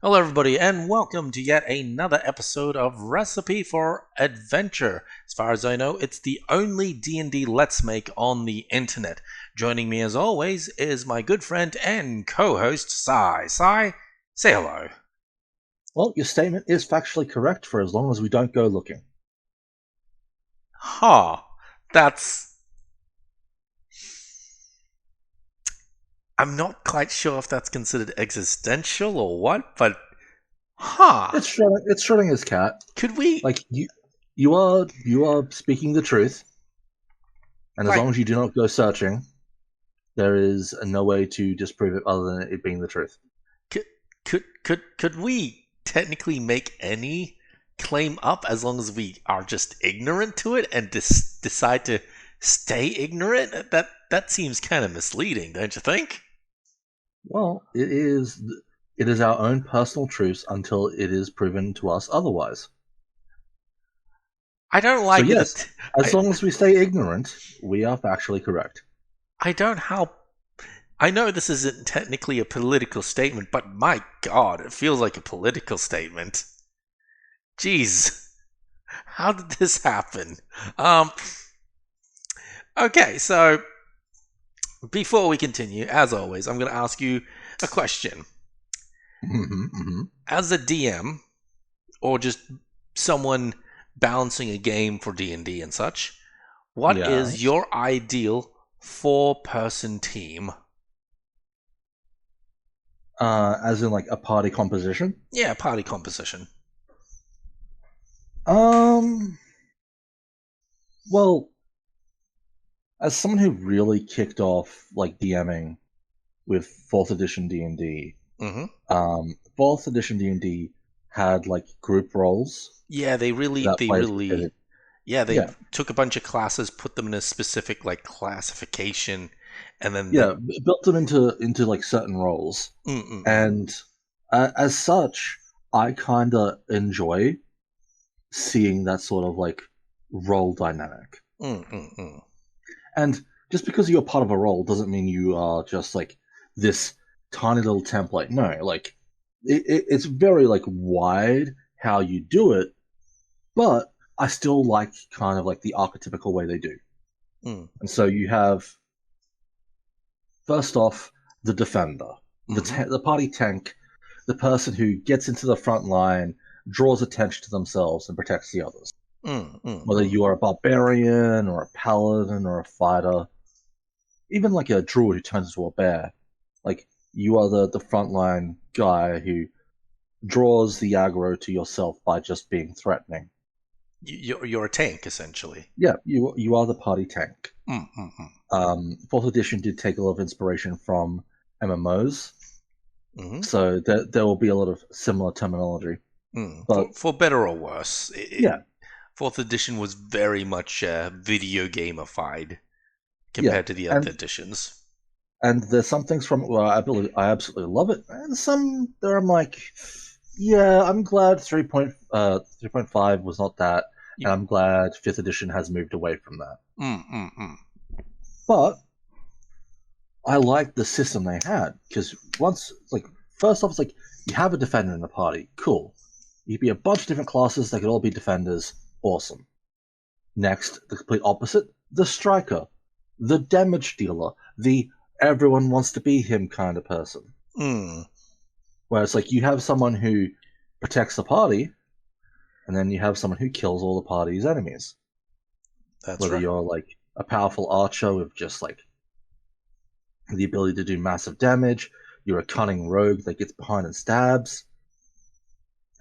Hello, everybody, and welcome to yet another episode of Recipe for Adventure. As far as I know, it's the only D&D Let's Make on the internet. Joining me, as always, is my good friend and co-host, Sai. Sai, say hello. Well, your statement is factually correct for as long as we don't go looking. Huh. That's... I'm not quite sure if that's considered existential or what, but... Huh. It's Schrodinger's cat. Could we... Like you are speaking the truth, and as Like, long as you do not go searching, there is no way to disprove it other than it being the truth. could we technically make any claim up as long as we are just ignorant to it and decide to stay ignorant? That seems kind of misleading, don't you think? Well, it is our own personal truths until it is proven to us otherwise. I don't So like it. yes, as long as we stay ignorant, we are factually correct. I don't how. I know this isn't technically a political statement, but my God, it feels like a political statement. Jeez, how did this happen? Um. Okay, so before we continue, as always, I'm going to ask you a question. As a DM, or just someone balancing a game for D&D and such, what is Yes. your ideal four-person team? As in like a party composition. Yeah, party composition. Well, as someone who really kicked off like DMing with fourth edition D&D, fourth edition D&D had like group roles Yeah, that players did. yeah, they Yeah, took a bunch of classes, put them in a specific like classification, and then yeah, built them into like certain roles, Mm-mm-mm. and as such, I kind of enjoy seeing that sort of like role dynamic. Mm-mm-mm. And just because you're part of a role doesn't mean you are just like this tiny little template. No, like it's very like wide how you do it, but I still like kind of like the archetypical way they do. Mm. And so you have first off the defender, the party tank, the person who gets into the front line, draws attention to themselves, and protects the others. Whether Mm-mm-mm. you are a barbarian or a paladin or a fighter, even like a druid who turns into a bear, like you are the frontline guy who draws the aggro to yourself by just being threatening. You're a tank essentially. Yeah, you are the party tank. Mm-mm-mm. Fourth edition did take a lot of inspiration from MMOs, Mm-hmm. so there will be a lot of similar terminology. For But better or worse, yeah, fourth edition was very much video gamified yeah, compared to the other and editions. and there's some things from it where I absolutely love it, and some there I'm like, yeah, I'm glad 3.5 was not that, You, and I'm glad fifth edition has moved away from that. mm-mm-mm. But I like the system they had because once, like, first off, it's like you have a defender in the party, cool. You'd be a bunch of different classes, they could all be defenders, awesome. Next, the complete opposite, the striker, the damage dealer, the everyone wants to be him kind of person. Mm. Where it's like you have someone who protects the party, and then you have someone who kills all the party's enemies. That's Whether right. you're like a powerful archer with just like the ability to do massive damage, you're a cunning rogue that gets behind and stabs.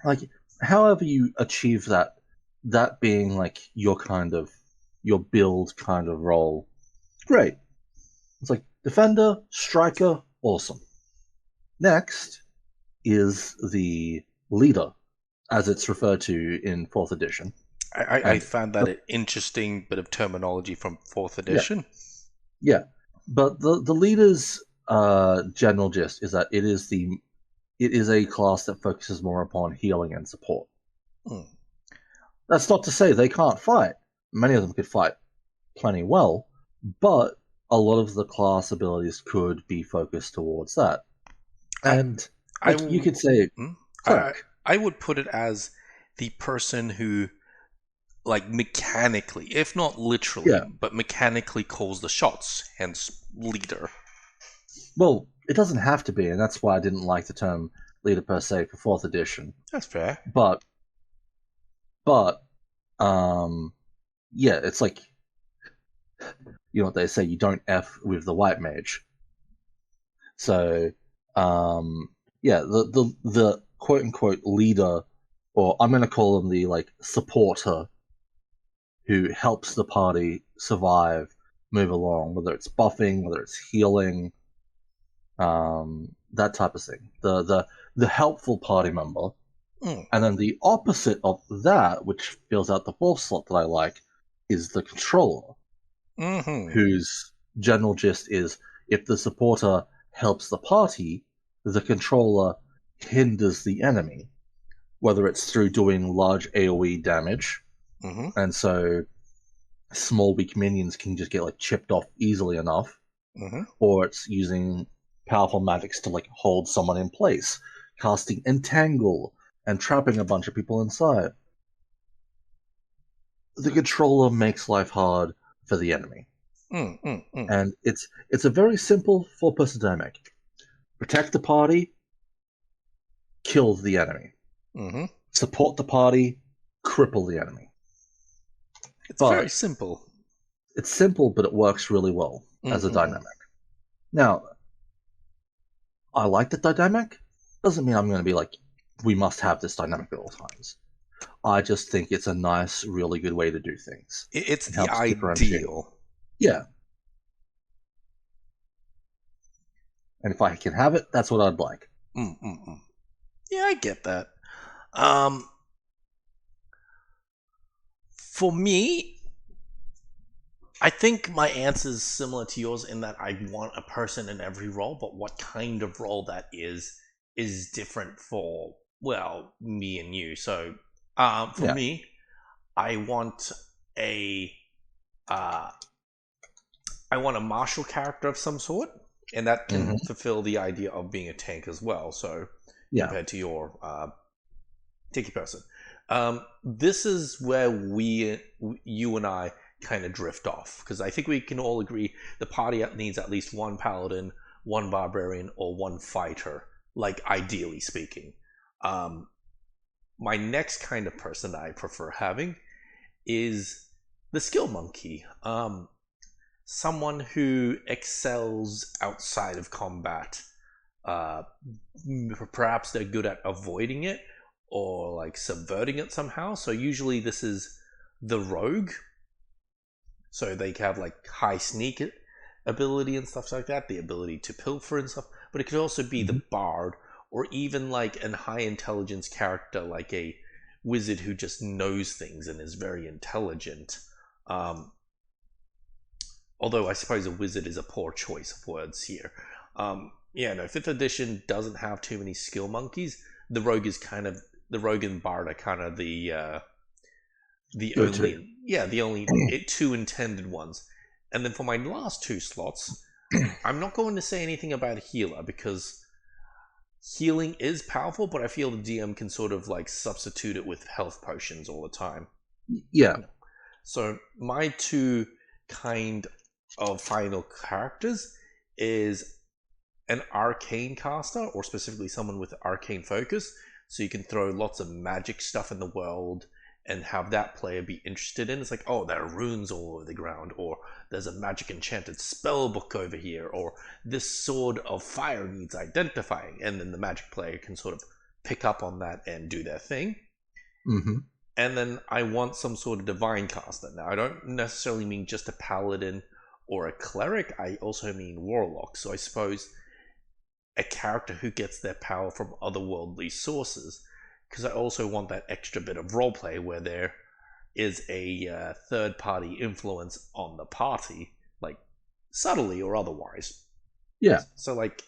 Like, however you achieve that, that being like your build kind of role, great. It's like defender, striker, awesome. Next is the leader, as it's referred to in fourth edition. I And found that the, an interesting bit of terminology from fourth yeah, edition. yeah. But the leader's general gist is that it is a class that focuses more upon healing and support. Mm. That's not to say they can't fight. Many of them could fight plenty well, but a lot of the class abilities could be focused towards that. I, And I, like you could say, mm? I Cleric. I would put it as the person who, like, mechanically, if not literally, Yeah. but mechanically calls the shots, hence leader. Well, it doesn't have to be, and that's why I didn't like the term leader per se for fourth edition. That's fair. But but um yeah, it's like you know what they say, you don't F with the white mage. So yeah, the quote unquote leader, or I'm gonna call them the like supporter who helps the party survive, move along, whether it's buffing, whether it's healing, that type of thing. The helpful party member. Mm. And then the opposite of that, which fills out the fourth slot that I like, is the controller, Mm-hmm. whose general gist is if the supporter helps the party, the controller hinders the enemy, whether it's through doing large AoE damage, Mm-hmm. and so small weak minions can just get like chipped off easily enough, Mm-hmm. or it's using powerful magics to like hold someone in place, casting entangle and trapping a bunch of people inside. The controller makes life hard for the enemy. Mm, mm, mm. And it's a very simple four-person dynamic. Protect the party, kill the enemy. Mm-hmm. Support the party, cripple the enemy. It's very But simple. it's simple, but it works really well as a Mm-mm-mm. dynamic. Now, I like the dynamic. Doesn't mean I'm going to be like, we must have this dynamic at all times. I just think it's a nice, really good way to do things. It's It the helps differentiate. ideal. Yeah, and if I can have it, that's what I'd like. Mm-mm-mm. Yeah, I get that. Um, for me, I think my answer is similar to yours in that I want a person in every role, but what kind of role that is different for, well, me and you. So, for Yeah. me, I want a uh, I want a martial character of some sort, and that can Hmm. fulfill the idea of being a tank as well. So, Yeah. compared to your tanky person, this is where you and I, kind of drift off because I think we can all agree the party needs at least one paladin, one barbarian, or one fighter. Like ideally speaking, um, my next kind of person that I prefer having is the skill monkey. Someone who excels outside of combat. Uh, Perhaps they're good at avoiding it or like subverting it somehow. So usually this is the rogue. So they have like high sneak ability and stuff like that, the ability to pilfer and stuff. But it could also be Hmm. the bard or even like an high intelligence character like a wizard who just knows things and is very intelligent. Um, Although I suppose a wizard is a poor choice of words here. Yeah, no, fifth edition doesn't have too many skill monkeys. The rogue is kind of the rogue and bard are kind of the Go to. only, yeah, the only two intended ones. And then for my last two slots, I'm not going to say anything about healer because healing is powerful, but I feel the DM can sort of like substitute it with health potions all the time. Yeah. So my two kind of final characters is an arcane caster, or specifically someone with arcane focus. So you can throw lots of magic stuff in the world and have that player be interested in. It's like, oh, there are runes all over the ground, or there's a magic enchanted spell book over here, or this sword of fire needs identifying, and then the magic player can sort of pick up on that and do their thing. Hmm. And then I want some sort of divine caster. Now, I don't necessarily mean just a paladin or a cleric, I also mean warlock. So I suppose a character who gets their power from otherworldly sources, because I also want that extra bit of roleplay where there is a third party influence on the party, like subtly or otherwise. Yeah. So, like,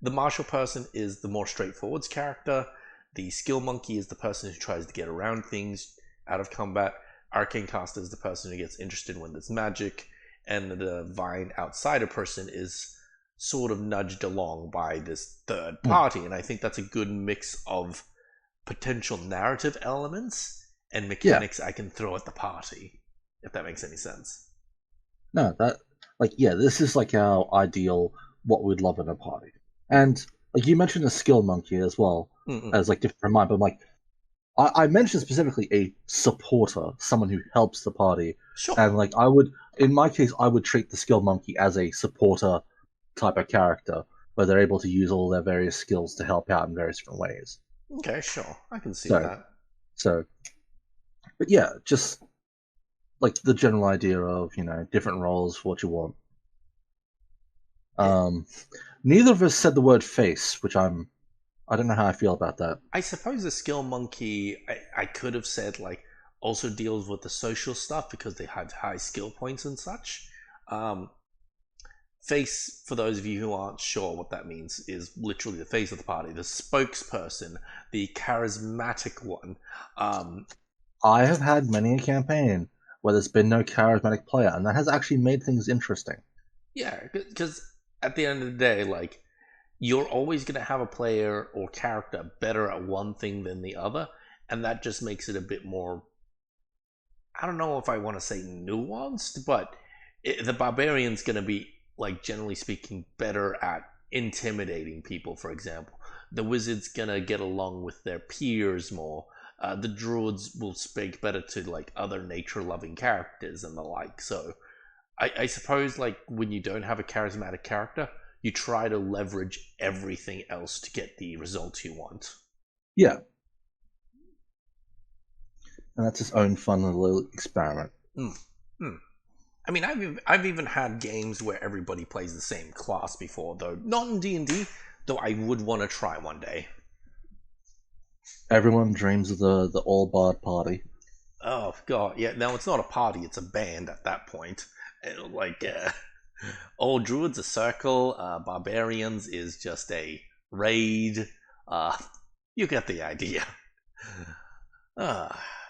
the martial person is the more straightforward character. The skill monkey is the person who tries to get around things out of combat. Arcane caster is the person who gets interested when there's magic. And the divine outsider person is sort of nudged along by this third Mm. party. And I think that's a good mix of potential narrative elements and Yeah, mechanics I can throw at the party, if that makes any sense. no, that like yeah, this is like our ideal what we'd love in a party. And like you mentioned a skill monkey as well Mm-mm. as like different from mine, but like I mentioned specifically a supporter, someone who helps the party, Sure. and like I would, in my case, I would treat the skill monkey as a supporter type of character, where they're able to use all their various skills to help out in various different ways. Okay, sure. I can see So, that. so, but yeah, just like the general idea of different roles for what you want. Yeah. Um, Neither of us said the word face, which I don't know how I feel about that. I suppose the skill monkey, I could have said, like, also deals with the social stuff because they have high skill points and such. Um, Face, for those of you who aren't sure what that means, is literally the face of the party, the spokesperson, the charismatic one. Um, I have had many a campaign where there's been no charismatic player, and that has actually made things interesting. yeah, because at the end of the day, like, you're always going to have a player or character better at one thing than the other, and that just makes it a bit more. I don't know if I want to say nuanced, but the barbarian's going to be, like, generally speaking, better at intimidating people, for example. The wizard's going to get along with their peers more. The druids will speak better to, like, other nature loving characters and the like. So I suppose, like, when you don't have a charismatic character, you try to leverage everything else to get the results you want. Yeah, and that's its own fun little experiment. Mm. Mm. I mean, I've even had games where everybody plays the same class before, though not in D&D. Though I would want to try one day. Everyone dreams of the all bard party. Oh god, yeah. Now it's not a party; it's a band at that point. Like, old druids a circle, barbarians is just a raid. Uh, you get the idea.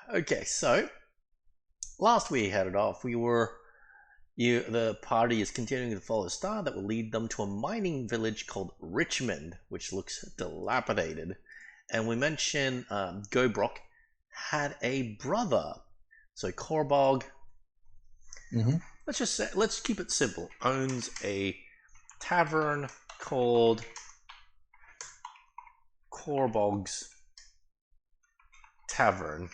Okay, so last we headed off, the party is continuing to follow a star that will lead them to a mining village called Richmond, which looks dilapidated. And we mentioned Gobrock had a brother. So Korbog, Hmm. let's keep it simple, owns a tavern called Korbog's Tavern.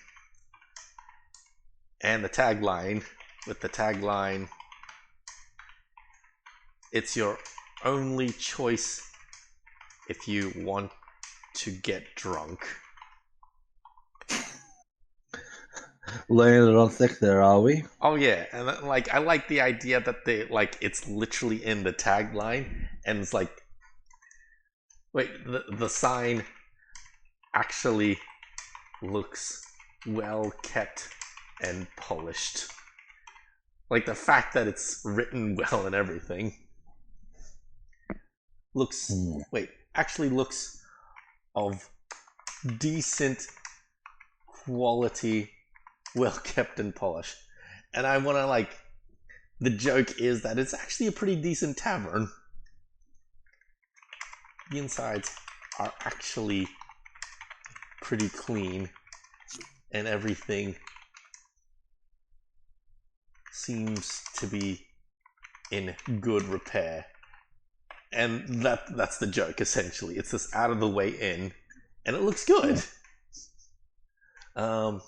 And the tagline, it's your only choice if you want to get drunk. Laying it on thick there, are we? Oh yeah, and like I like the idea that they like it's literally in the tagline, and it's like, wait, the sign actually looks well kept and polished. Like the fact that it's written well and everything looks Hmm. wait actually looks of decent quality, well kept and polished. And I want to like the joke is that it's actually a pretty decent tavern. The insides are actually pretty clean, and everything seems to be in good repair. And that's the joke essentially. It's this out of the way inn, and it looks Yeah, good. Um,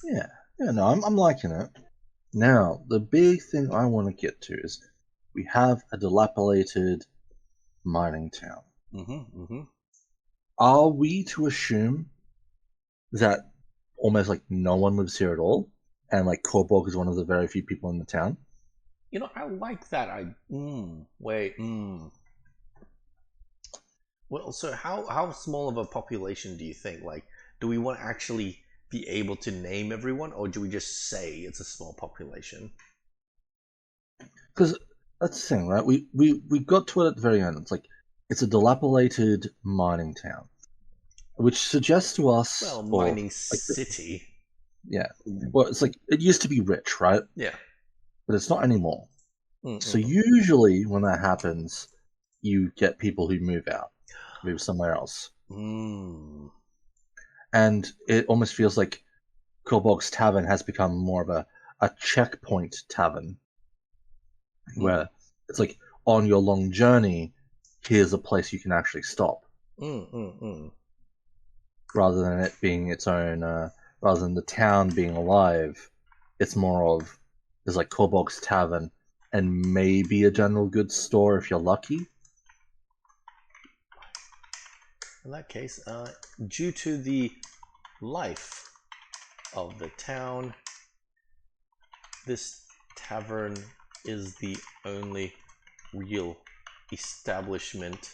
yeah, yeah. No, I'm liking it. Now, the big thing I want to get to is we have a dilapidated mining town. mm-hmm. Are we to assume that almost like no one lives here at all, and like Korborg is one of the very few people in the town? You know, I like that. Wait. Well, so how small of a population do you think? Like, do we want to actually be able to name everyone, or do we just say it's a small population? Because that's the thing, right? We got to it at the very end. It's like it's a dilapidated mining town, which suggests to us, Well, or mining like, city. yeah, well, it's like it used to be rich, right? Yeah. But it's not anymore. So Mm-mm. usually when that happens, you get people who move out, move somewhere else. Mm. And it almost feels like Korbog's Tavern has become more of a checkpoint tavern, where it's like on your long journey, here's a place you can actually stop, rather than it being its own. Rather than the town being alive, it's more of there's like Korbog's Tavern and maybe a general goods store if you're lucky. In that case, due to the life of the town, this tavern is the only real establishment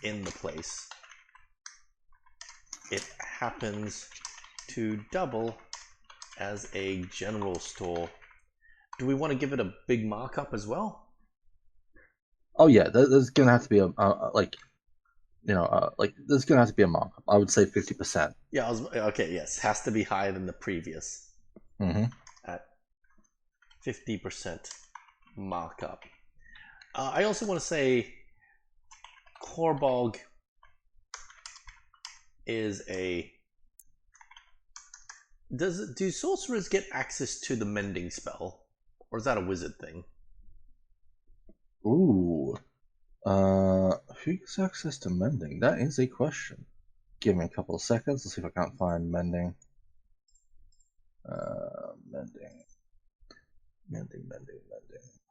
in the place. It happens to double as a general store. Do we want to give it a big markup as well? Oh yeah, there's gonna have to be there's gonna have to be a markup. I would say 50%. Yeah, okay, yes, has to be higher than the previous. Mm-hmm. At 50% markup. I also want to say Korbog is a... Do sorcerers get access to the mending spell? Or is that a wizard thing? Ooh. Who gets access to mending? That is a question. Give me a couple of seconds. Let's see if I can't find mending. Mending.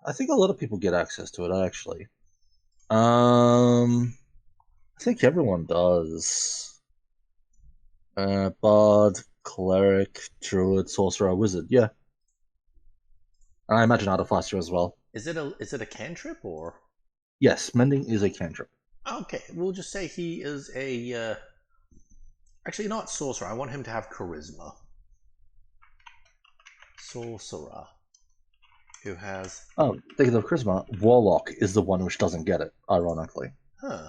I think a lot of people get access to it, actually. I think everyone does. Bard, cleric, druid, sorcerer, wizard. Yeah. And I imagine artificer as well. Is it a cantrip or? Yes, mending is a cantrip. Okay, we'll just say he is a... Actually, not sorcerer. I want him to have charisma. Sorcerer. Who has... Oh, thinking of charisma, warlock is the one which doesn't get it, ironically. Huh.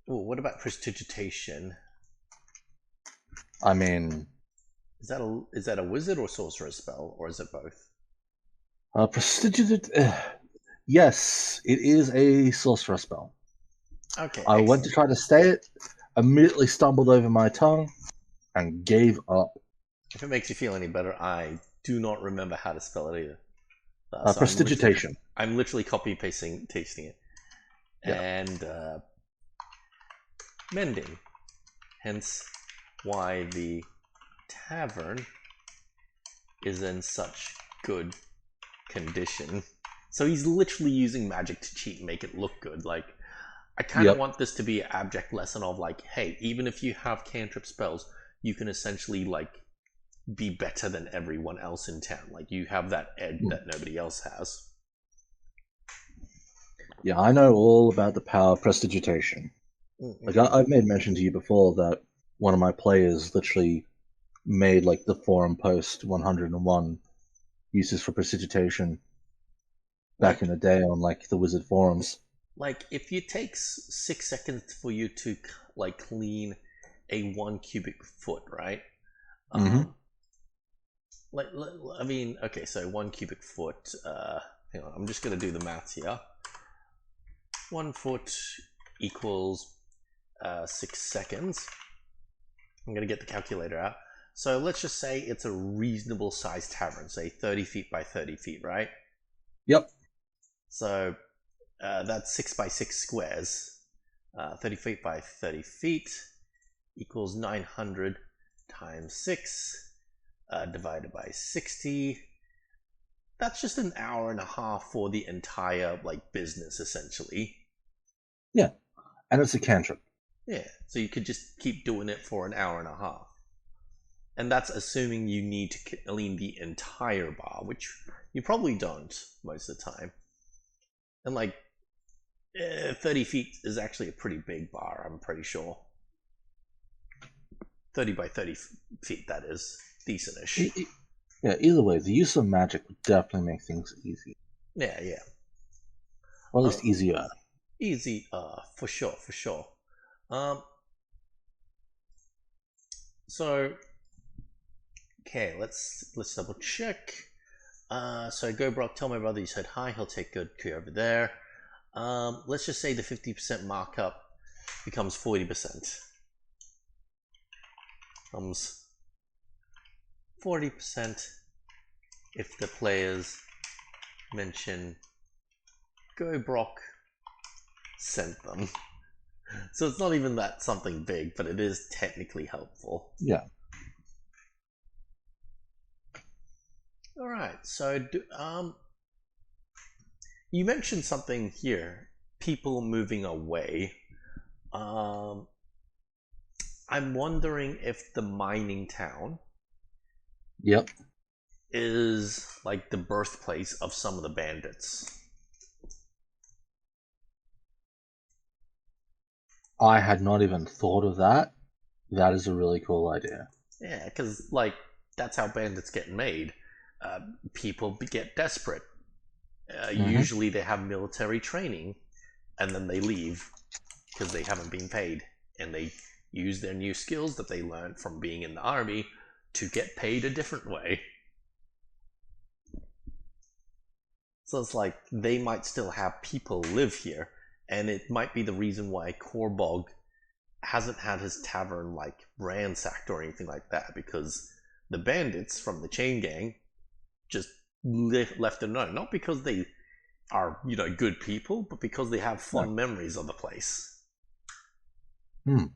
Ooh, what about prestidigitation? I mean... Is that a wizard or sorcerer spell, or is it both? Yes, it is a sorcerer spell. Okay, I went to try to say it, immediately stumbled over my tongue, and gave up. If it makes you feel any better, I do not remember how to spell it either. So Prestidigitation. I'm literally copy pasting it. Yeah. And mending. Hence why the tavern is in such good condition. So he's literally using magic to cheat and make it look good. Like, I kind of want this to be an abject lesson of like, hey, even if you have cantrip spells, you can essentially like be better than everyone else in town. Like, you have that edge that nobody else has. Yeah, I know all about the power of prestidigitation. Like I've made mention to you before that one of my players literally made like the forum post 101 uses for prestidigitation back in the day on like the wizard forums. Like, if it takes 6 seconds for you to like clean a 1 cubic foot, right? Like, I mean, okay, so 1 cubic foot. Hang on, I'm just gonna do the maths here. 1 foot equals 6 seconds. I'm gonna get the calculator out. So let's just say it's a reasonable sized tavern, say 30 feet by 30 feet, right? Yep. So that's 6 by 6 squares. 30 feet by 30 feet equals 900 times 6 divided by 60. That's just an hour and a half for the entire like business, essentially. Yeah, and it's a cantrip. Yeah, so you could just keep doing it for an hour and a half. And that's assuming you need to clean the entire bar, which you probably don't most of the time. And like 30 feet is actually a pretty big bar, I'm pretty sure. 30 by 30 feet, that is. Decent-ish. Yeah, either way, the use of magic would definitely make things easy. Yeah, yeah. Or at least easier. Easy, for sure, for sure. So, okay, let's double check. So go Brock, tell my brother you said hi, he'll take good care over there. Let's just say the 50% markup becomes 40%. Becomes 40% if the players mention Go Brock sent them. So it's not even that something big, but it is technically helpful. Yeah. All right. So, you mentioned something here: people moving away. Um, I'm wondering if the mining town Yep. is like the birthplace of some of the bandits. I had not even thought of that. That is a really cool idea. Yeah, because like that's how bandits get made. Uh, People get desperate. Mm-hmm. Usually they have military training, and then they leave because they haven't been paid, and they use their new skills that they learned from being in the army to get paid a different way. So it's like they might still have people live here, and it might be the reason why Korbog hasn't had his tavern like ransacked or anything like that, because the bandits from the chain gang just left it alone. Not because they are, good people, but because they have Yeah. fond memories of the place. Hmm.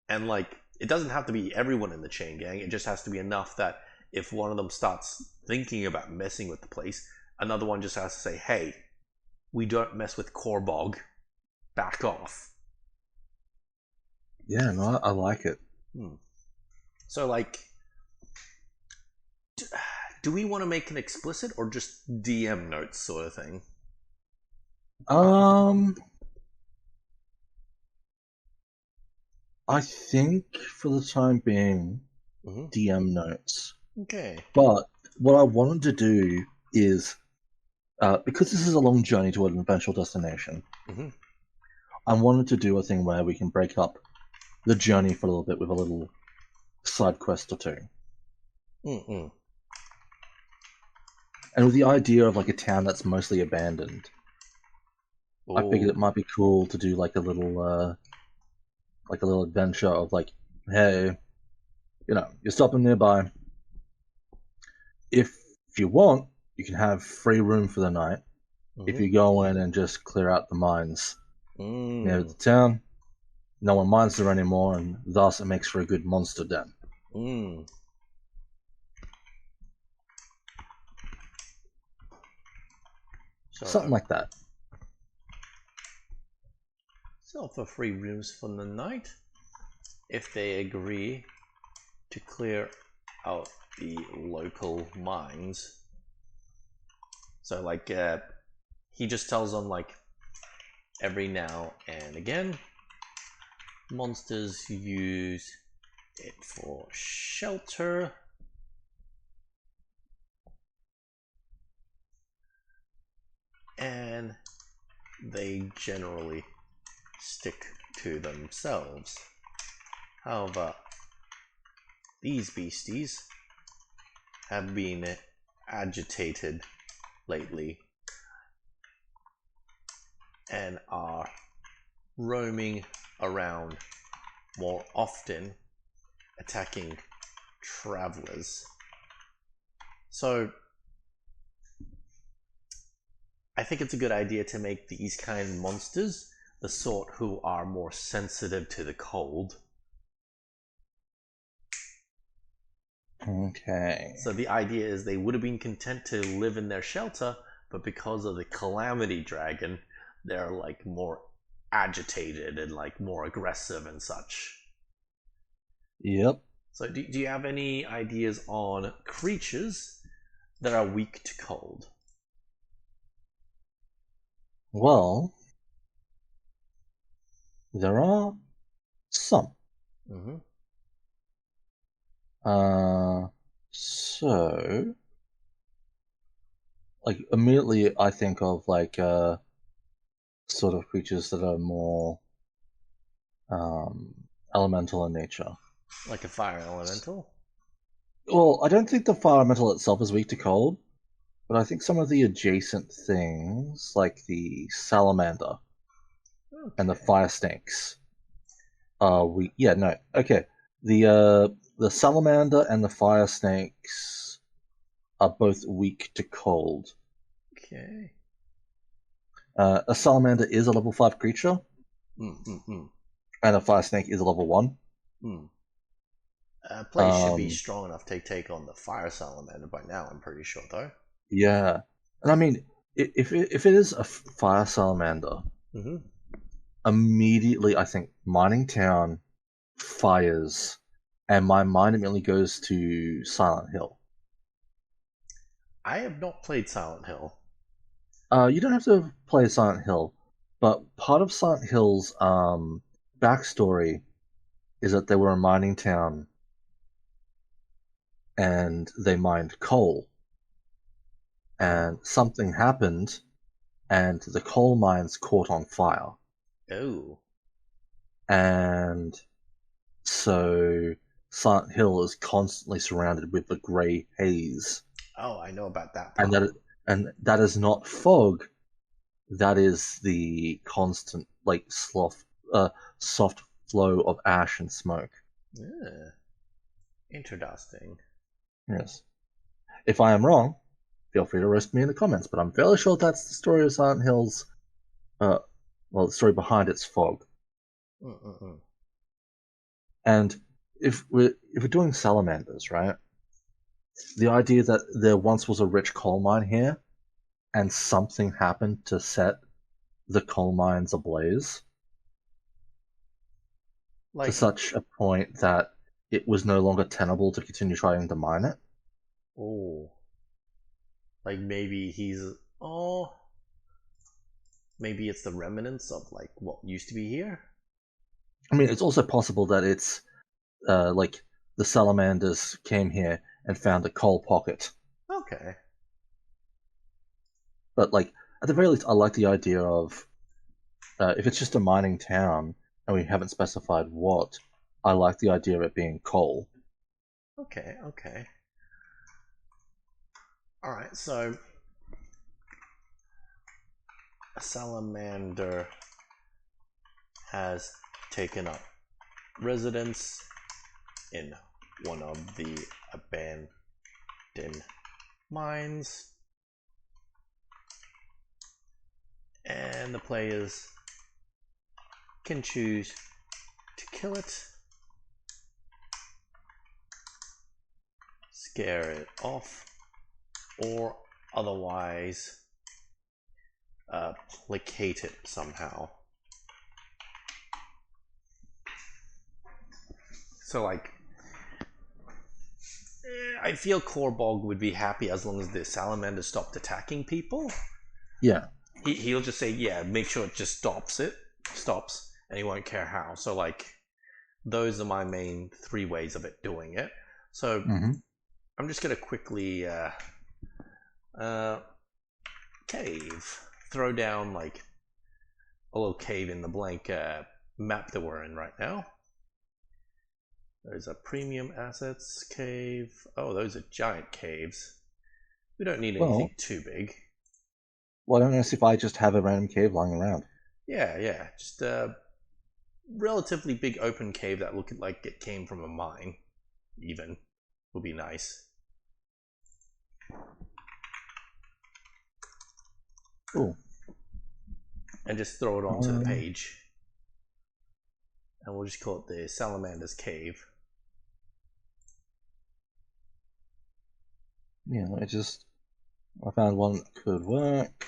And like, it doesn't have to be everyone in the chain gang. It just has to be enough that if one of them starts thinking about messing with the place, another one just has to say, "Hey, we don't mess with Korbog. Back off." Yeah, no, I like it. Hmm. So like, do we want to make an explicit or just DM notes sort of thing? Um, I think for the time being, Mm-hmm. DM notes. Okay. But what I wanted to do is, because this is a long journey toward an eventual destination, Mm-hmm. I wanted to do a thing where we can break up the journey for a little bit with a little side quest or two. Mm-mm. And with the idea of like a town that's mostly abandoned, I figured Oh. it might be cool to do like a little adventure of like, hey, you're stopping nearby. If you want, you can have free room for the night. If Mm-hmm. you go in and just clear out the mines near Mm. the town, no one mines there anymore, and thus it makes for a good monster den. Mm. Something So, like that. sell for free rooms for the night if they agree to clear out the local mines. So, like, he just tells them, like, every now and again, monsters use it for shelter. And they generally stick to themselves. However, these beasties have been agitated lately and are roaming around more often, attacking travelers. So, I think it's a good idea to make these kind of monsters the sort who are more sensitive to the cold. Okay. So the idea is they would have been content to live in their shelter, but because of the calamity dragon, they're like more agitated and like more aggressive and such. Yep. So do you have any ideas on creatures that are weak to cold? Well, there are some. Mm-hmm. Uh, so, like, immediately I think of like sort of creatures that are more um, elemental in nature. Like a fire elemental? Well, I don't think the fire elemental itself is weak to cold, But I think some of the adjacent things, like the salamander and the Okay. fire snakes, are weak. Yeah, no, okay. The salamander and the fire snakes are both weak to cold. Okay. A salamander is a level 5 creature, Mm. and a fire snake is a level 1. Mm. Players should be Um, strong enough to take on the fire salamander by now. I'm pretty sure, though. yeah, and I mean, if it is a fire salamander, Mm-hmm. immediately I think Mining Town fires, and my mind immediately goes to Silent Hill. I have not played Silent Hill. You don't have to play Silent Hill, but part of Silent Hill's backstory is that they were a mining town and they mined coal, and Oh. something happened, and the coal mines caught on fire, Oh. and so Silent Hill is constantly surrounded with the grey haze, Oh, I know about that and part. that is not fog. That is the constant, like, soft flow of ash and smoke. Yeah. Interesting. Yes. If I am wrong, feel free to roast me in the comments, but I'm fairly sure that's the story of Silent Hill's, uh, well, the story behind its fog. Mm-mm-mm. And if we're doing salamanders, right? The idea that there once was a rich coal mine here, and something happened to set the coal mines ablaze to Like, such a point that it was no longer tenable to continue trying to mine it. oh, like maybe he's, oh, maybe it's the remnants of like what used to be here. I mean, it's also possible that it's like the salamanders came here and found a coal pocket. Okay. But like at the very least, I like the idea of if it's just a mining town and we haven't specified what, I like the idea of it being coal. Okay. All right. So a salamander has taken up residence in one of the abandoned mines, and the players can choose to kill it, scare it off, or otherwise placate it somehow. So, like, I feel Korbog would be happy as long as the salamander stopped attacking people. Yeah. He'll just say, yeah, make sure it just stops, and he won't care how. So, like, those are my main three ways of it doing it. So, Mm-hmm. I'm just gonna quickly uh, cave, throw down like a little cave in the blank map that we're in right now. There's a premium assets cave. Oh, those are giant caves. We don't need anything Well, too big. why don't I see if I just have a random cave lying around? Yeah. Just a relatively big open cave that looked like it came from a mine, even, would be nice. Cool. And just throw it onto the Um, page. And we'll just call it the Salamander's Cave. yeah, I found one that could work.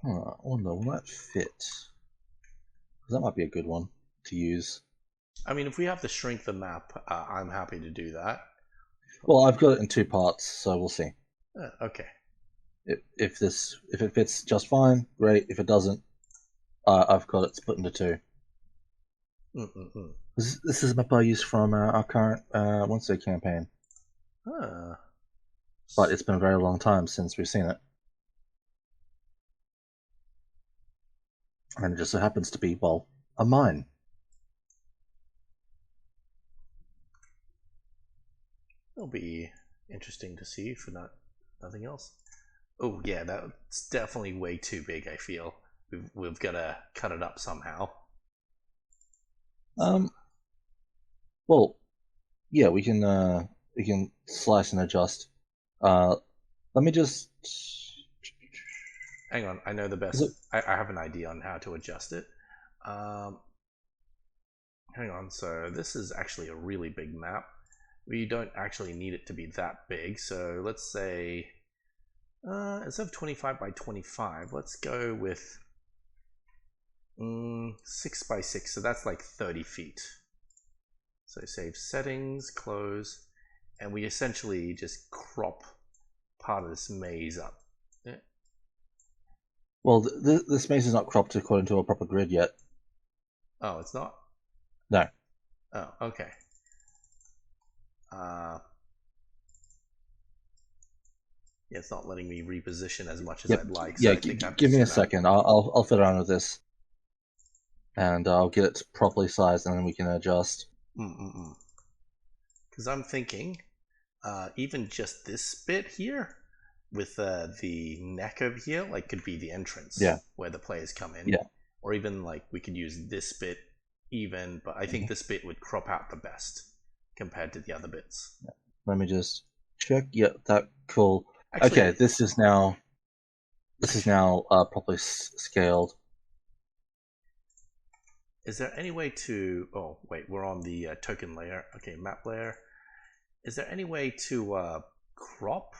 Huh, I wonder, will that fit? Because that might be a good one to use. I mean, if we have to shrink the map, I'm happy to do that. Well, I've got it in two parts, so we'll see. Okay. If it fits just fine, great. If it doesn't, I've got it split into two. Mm-mm-mm. This is a map I used from our current Wednesday campaign. Ah. but it's been a very long time since we've seen it. And it just so happens to be, well, a mine. It'll be interesting to see for nothing else. Oh yeah, that's definitely way too big. I feel we've got to cut it up somehow. Um, well, yeah, we can slice and adjust. Let me just. Hang on, I know the best. I have an idea on how to adjust it. Um, hang on. So this is actually a really big map. We don't actually need it to be that big. So let's say instead of 25 by 25, let's go with 6 by 6. So that's like 30 feet. So save settings, close, and we essentially just crop part of this maze up. Yeah. Well, this maze is not cropped according to a proper grid yet. Oh, it's not? No. Oh, okay. Yeah, it's not letting me reposition as much as Yep. I'd like. So Yeah, I think I have to give me a zoom out. second. I'll fit around with this, and I'll get it properly sized, and then we can adjust. Because I'm thinking, even just this bit here, with the neck over here, like could be the entrance Yeah. where the players come in. Yeah. Or even like we could use this bit even, but I think this bit would crop out the best compared to the other bits. Yeah. Let me just check. Yep, that cool. Actually, Okay, this is now properly scaled. is there any way to? Oh wait, we're on the token layer. Okay, map layer. Is there any way to crop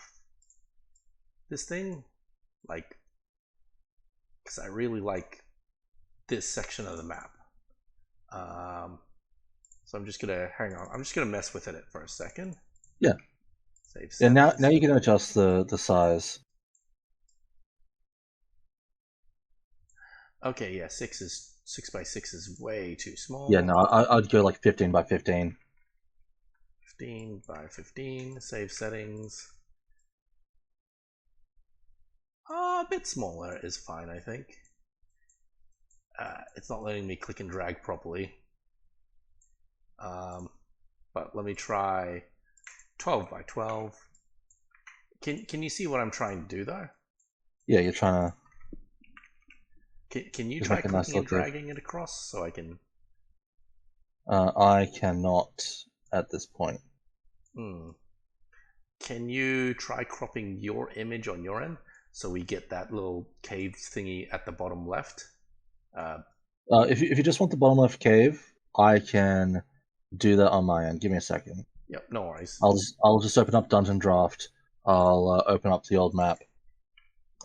this thing? Like, because I really like this section of the map. So I'm just gonna hang on. I'm just gonna mess with it for a second. Yeah. Save Yeah. Now settings. you can adjust the size. Okay, yeah, 6 by 6 is way too small. Yeah. No, I'd go like 15 by 15. 15 by 15. Save settings. A bit smaller is fine, I think. It's not letting me click and drag properly. But let me try 12 by 12. Can you see what I'm trying to do though? Yeah, you're trying to. Can you Just try make a nice clicking and look good. dragging it across so I can? I cannot at this point. Can you try cropping your image on your end so we get that little cave thingy at the bottom left? If you just want the bottom left cave, I can do that on my end. Give me a second. Yep, no worries. I'll just open up Dungeon Draft. I'll open up the old map,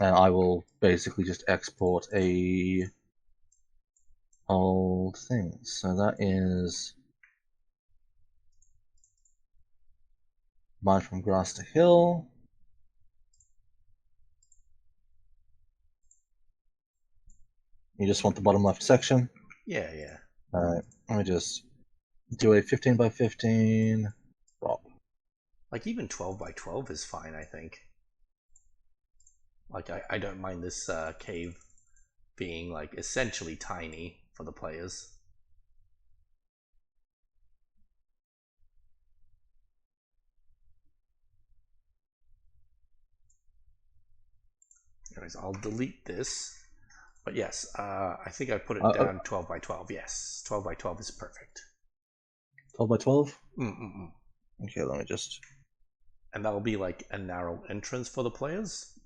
and I will basically just export a old thing. So that is mine from grass to hill. You just want the bottom left section? Yeah, yeah. Alright, let me just do a 15 by 15 crop. Like even 12 by 12 is fine, I think. Like I don't mind this cave being like essentially tiny for the players. Anyways, I'll delete this. But yes, I think I put it down 12 by 12. Yes, 12 by 12 is perfect. 12 by 12? Mm-mm-mm. Okay, let me just. And that'll be like a narrow entrance for the players.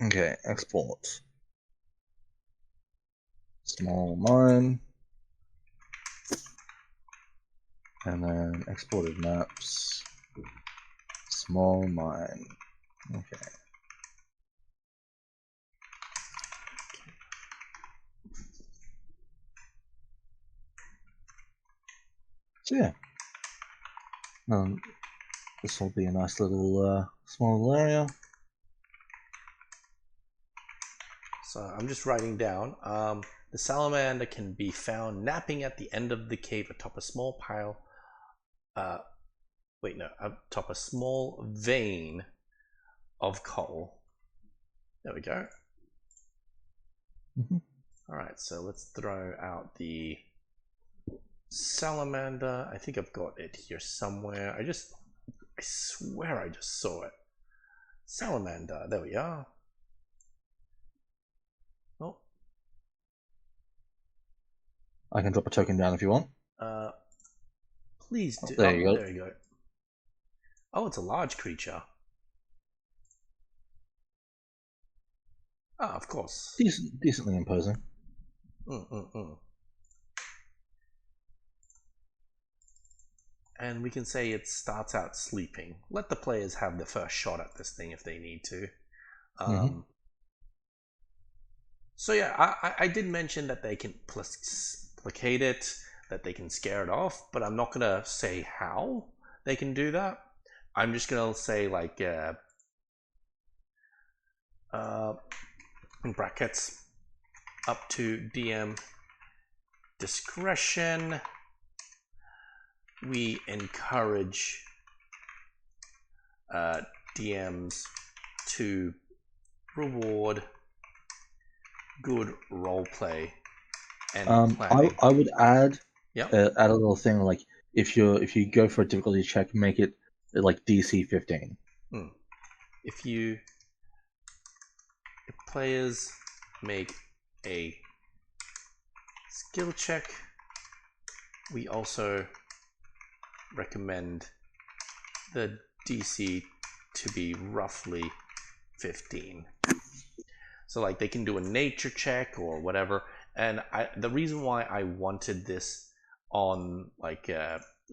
Okay, export. Small mine. And then exported maps. Small mine. Okay. So yeah. This will be a nice little small little area. So I'm just writing down. The salamander can be found napping at the end of the cave atop a small pile uh, wait, no, up top a small vein of coal. There we go. Mhm. All right, so let's throw out the salamander. I think I've got it here somewhere. I swear I just saw it. Salamander, there we are. Oh, I can drop a token down if you want. please do. There you go. There you go. Oh, it's a large creature. Ah, of course. Decently imposing. And we can say it starts out sleeping. Let the players have the first shot at this thing if they need to. So yeah, I did mention that they can placate it, that they can scare it off, but I'm not gonna say how they can do that. I'm just gonna say like in brackets, up to DM discretion. We encourage DMs to reward good roleplay and planning. I would add Yep. add a little thing like if you go for a difficulty check, make it like DC 15. If players make a skill check, we also recommend the DC to be roughly 15. So like they can do a nature check or whatever. And the reason why I wanted this on like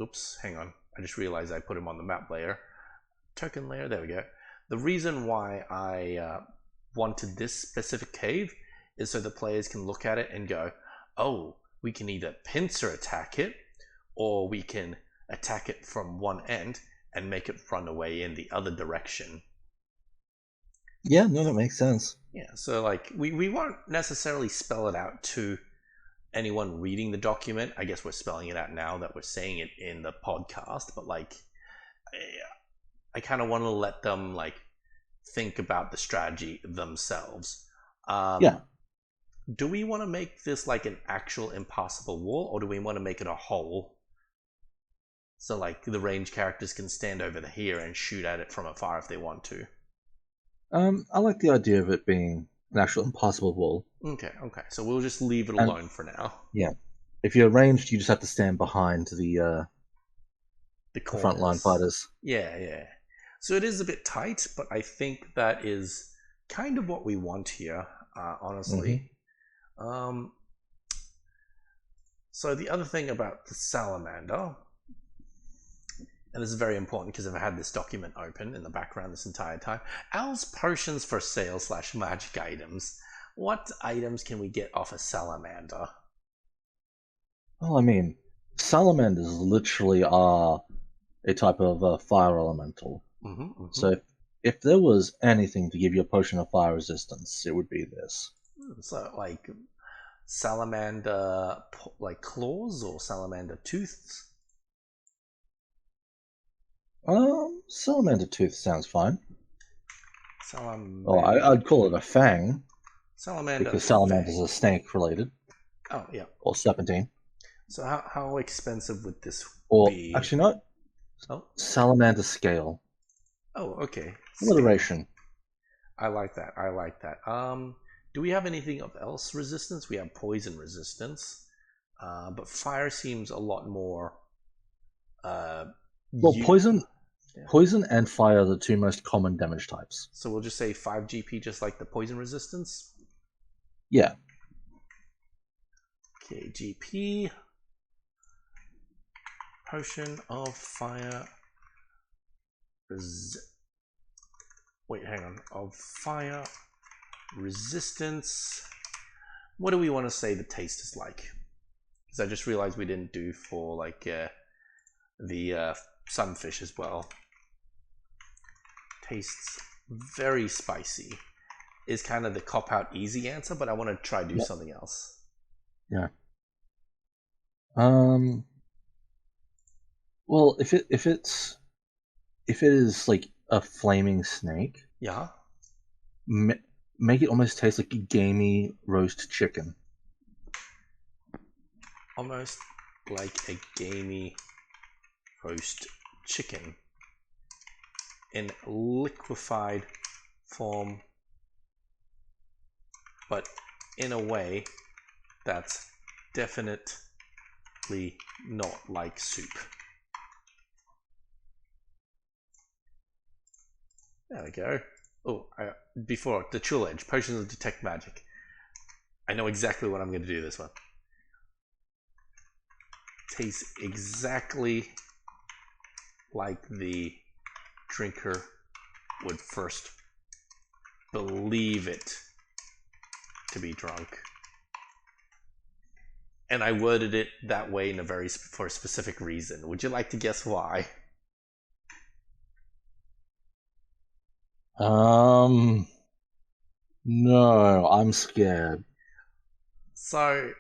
oops, hang on. I just realized I put him on the map layer. Token layer, there we go. The reason why I wanted this specific cave is so the players can look at it and go, oh, we can either pincer attack it or we can attack it from one end and make it run away in the other direction. Yeah, no, that makes sense. Yeah, so like we won't necessarily spell it out to anyone reading the document. I guess we're spelling it out now that we're saying it in the podcast, but like I kind of want to let them like think about the strategy themselves. Yeah. Do we want to make this like an actual impassable wall, or do we want to make it a hole? So like the range characters can stand over here and shoot at it from afar if they want to. I like the idea of it being an actual impassable wall. Okay. So we'll just leave it alone for now. Yeah. If you're ranged, you just have to stand behind the frontline fighters. Yeah. So it is a bit tight, but I think that is kind of what we want here, honestly. So the other thing about the salamander, and this is very important because I've had this document open in the background this entire time. Al's potions for sale / magic items. What items can we get off a salamander? Well, I mean, salamanders literally are a type of fire elemental. So if there was anything to give you a potion of fire resistance, it would be this. So like salamander like claws or salamander tooths? Salamander tooth sounds fine. Salamander. Oh, I'd call it a fang. Salamander. Because salamanders are snake related. Oh yeah. Or serpentine. So how expensive would this be? Actually, not. Oh. Salamander scale. Oh, okay. Alliteration. I like that. Do we have anything else resistance? We have poison resistance, but fire seems a lot more. Poison and fire are the two most common damage types. So we'll just say 5 GP, just like the poison resistance. Yeah. Okay, GP. Potion of fire. Wait, hang on. Of fire resistance. What do we want to say the taste is like? Because I just realized we didn't do for like the sunfish as well. Tastes very spicy is kind of the cop-out easy answer, but I want to try do something else. Yeah. Well, if it is like a flaming snake, Yeah, ma- make it almost taste like a gamey roast chicken. almost like a gamey roast chicken in liquefied form, but in a way that's definitely not like soup. There we go. Oh, before the chill edge, potions of detect magic. I know exactly what I'm going to do this one. Tastes exactly like the drinker would first believe it to be drunk. And I worded it that way for a specific reason. Would you like to guess why? Um, no, I'm scared. So,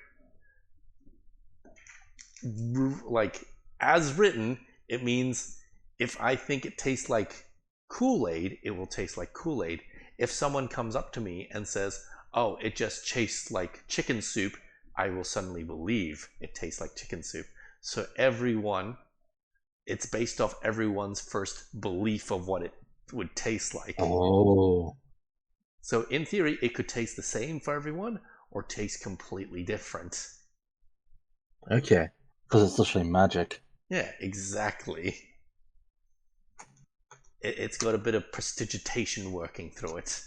like, as written, it means if I think it tastes like Kool-Aid, it will taste like Kool-Aid. If someone comes up to me and says, oh, it just tastes like chicken soup, I will suddenly believe it tastes like chicken soup. So it's based off everyone's first belief of what it would taste like. Oh, So in theory, it could taste the same for everyone or taste completely different. okay. Because it's literally magic. Yeah, exactly. It's got a bit of prestidigitation working through it.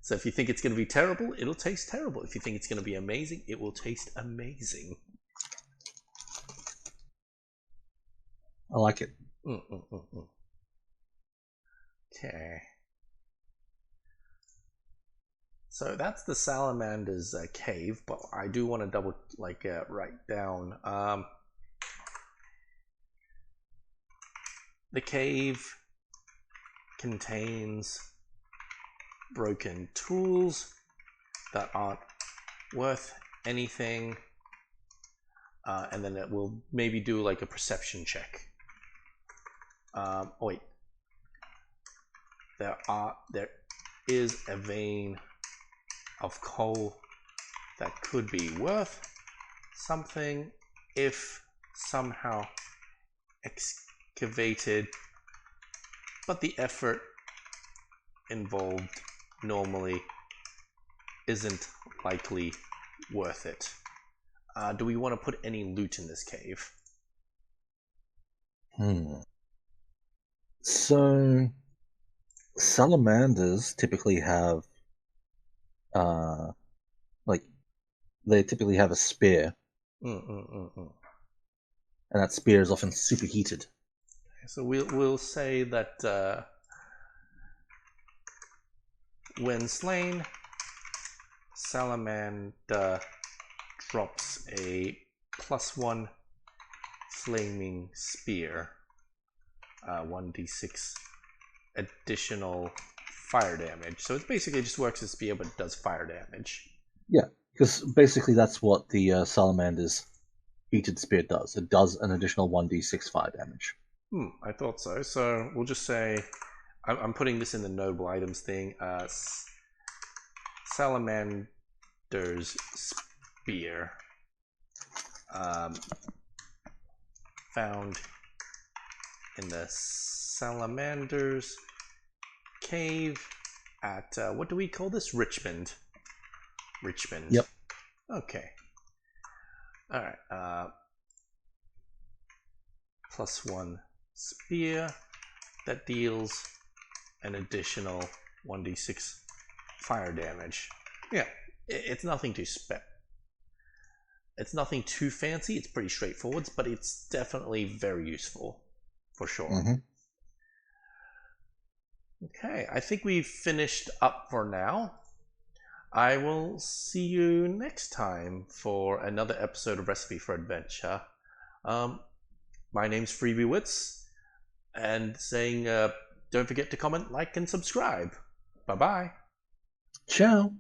So if you think it's going to be terrible, it'll taste terrible. If you think it's going to be amazing, it will taste amazing. I like it. Okay. So that's the Salamander's cave, but I do want to double write down. The cave contains broken tools that aren't worth anything, and then it will maybe do like a perception check. Oh wait, there is a vein of coal that could be worth something if somehow excavated, but the effort involved normally isn't likely worth it. Do we want to put any loot in this cave? So, salamanders typically have, uh, like, they typically have a spear, and that spear is often superheated. So we'll say that when slain, Salamander drops a +1 flaming spear, 1d6 additional fire damage. So it basically just works as spear, but it does fire damage. Yeah, because basically that's what the salamander's heated spear does. It does an additional 1d6 fire damage. I thought so. So we'll just say I'm putting this in the notable items thing. Salamander's spear, found in the Salamander's cave at what do we call this? Richmond. Richmond. Yep. Okay. All right. +1 spear that deals an additional 1d6 fire damage. Yeah, it's nothing too It's nothing too fancy. It's pretty straightforward, but it's definitely very useful, for sure. Okay, I think we've finished up for now. I will see you next time for another episode of Recipe for Adventure. My name's Freebie Wits, and saying don't forget to comment, like, and subscribe. Bye bye. Ciao.